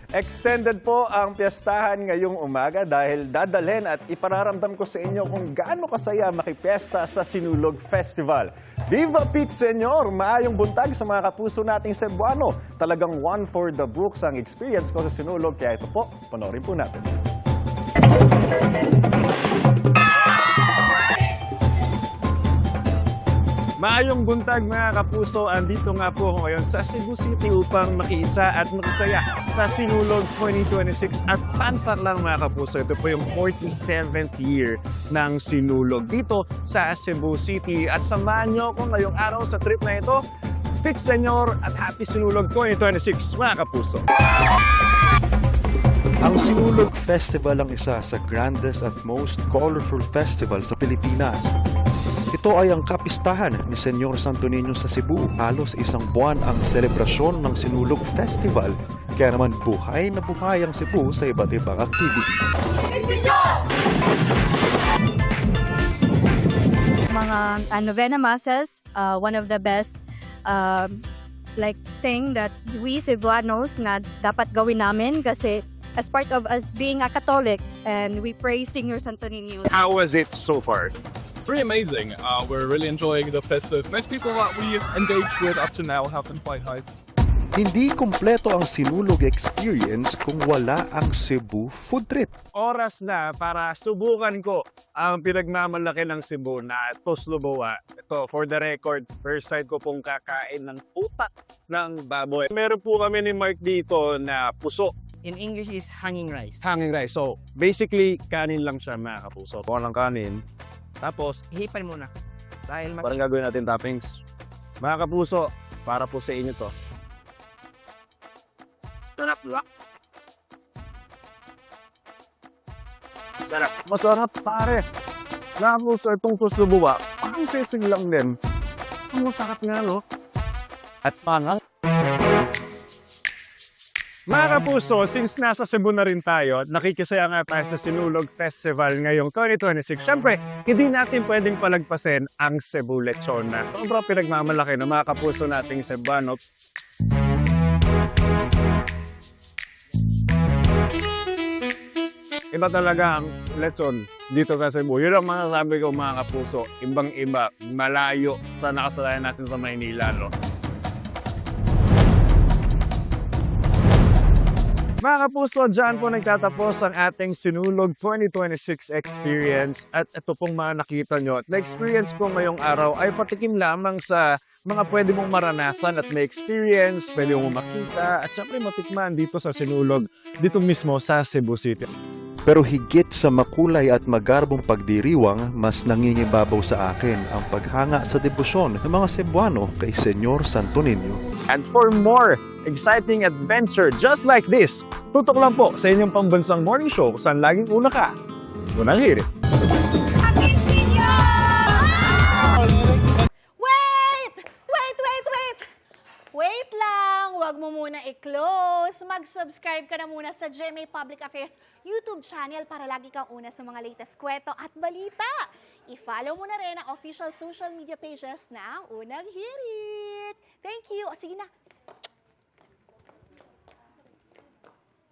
Extended po ang piyestahan ngayong umaga dahil dadalhin at ipararamdam ko sa inyo kung gaano kasaya makipiesta sa Sinulog Festival. Viva Pete Senyor! Maayong buntag sa mga kapuso nating Cebuano. Talagang one for the books ang experience ko sa Sinulog, kaya ito po, panoorin po natin. Maayong buntag mga kapuso, andito nga po ako ngayon sa Cebu City upang makiisa at makisaya sa Sinulog 2026. At fun fact lang mga kapuso, ito po yung 47th year ng Sinulog dito sa Cebu City. At samahan nyo ako ngayong araw sa trip na ito. Pete Senyor at Happy Sinulog 2026 mga kapuso. Ang Sinulog Festival ang isa sa grandest at most colorful festival sa Pilipinas. Ito ay ang kapistahan ni Senyor Santo Niño sa Cebu. Halos isang buwan ang selebrasyon ng Sinulog Festival. Kaya naman buhay na buhay ang Cebu sa iba't ibang activities. Mga novena masses, one of the best thing that we Cebuanos na dapat gawin namin kasi as part of us being a Catholic and we praise Senyor Santo Niño. How was it so far? Pretty amazing. We're really enjoying the festive. Most people that we've engaged with up to now have been quite nice. Hindi kumpleto ang Sinulog experience kung wala ang Cebu food trip. Oras na para subukan ko ang pinagmamalaki ng Cebu na Tosloboa. Ito, for the record, first time ko pong kakain ng utak ng baboy. Meron po kami ni Mark dito na puso. In English is hanging rice. Hanging rice. So, basically, kanin lang siya mga kapuso. Walang kanin. Tapos, Hihipan muna. Dahil parang gagawin natin toppings. Mga kapuso, para po sa inyo to. sarap lang. Sarap. Masarap pare. Mga kapuso, itong tuslubuwa, parang sisig lang din. Ang masarap nga, no? At pangal. Mga kapuso, since nasa Cebu na rin tayo, nakikisaya nga tayo sa Sinulog Festival ngayong 2026. Siyempre, hindi natin pwedeng palagpasin ang Cebu Lechon na sobrang pinagmamalaki ng mga kapuso nating Cebuano. Iba talaga ang lechon dito sa Cebu. Yun ang mga sabi ko mga kapuso, ibang-iba, malayo sa nakasalayan natin sa Maynila, no? Mga kapuso, dyan po nagtatapos ang ating Sinulog 2026 experience. At ito pong mga nakita nyo. At na-experience ko ngayong araw ay patikim lamang sa mga pwede mong maranasan at may experience, pwede mong makita at syempre matikman dito sa Sinulog, dito mismo sa Cebu City. Pero higit sa makulay at magarbong pagdiriwang, mas nangingibabaw sa akin ang paghanga sa debosyon ng mga Cebuano kay Senyor Santo Niño. And for more exciting adventure just like this, tutok lang po sa inyong pambansang morning show kung saan laging una ka. Unang hirit. Wait lang! Huwag mo muna i-close. Mag-subscribe ka na muna sa GMA Public Affairs YouTube channel para lagi kang una sa mga latest kwento at balita. I-follow mo na rin ang official social media pages ng Unang Hirit. Thank you. O sige na,